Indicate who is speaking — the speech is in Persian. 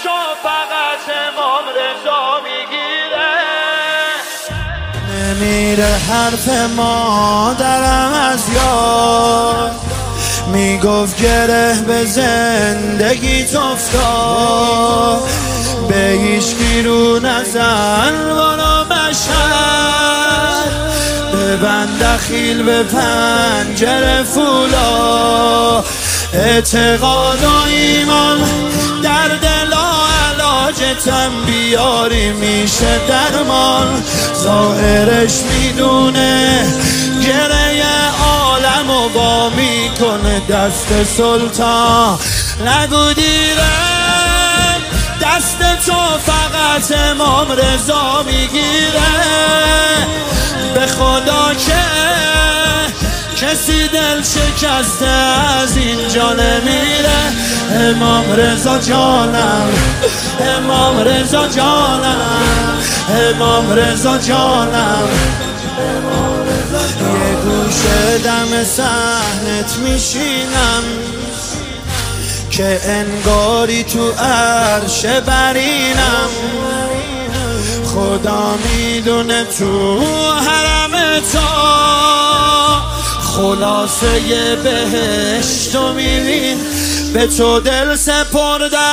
Speaker 1: تو فقط امام رضا میگیره.
Speaker 2: نمیره حرف مادرم از یاد، میگفت گره به زندگیت افتاد، به هیچکی رو نزن برو مشهد، ببند دخیل به پنجره فولا، اعتقاد و ایمان در دل و علاجتم بیاری میشه درمان، ظاهرش میدونه گره عالم و با میکنه دست سلطان، نگو دیرم دست تو فقط امام رضا میگیره، به خدا که کسی دل شکسته از اینجا نمیره، امام رضا جانم، امام رضا جانم، امام رضا جانم، یه گوشه دم صحنت میشینم که انگاری تو عرش برینم، خدا میدونه تو حرم تا خلاصه بهشت و میبین، به تو دل سپردم.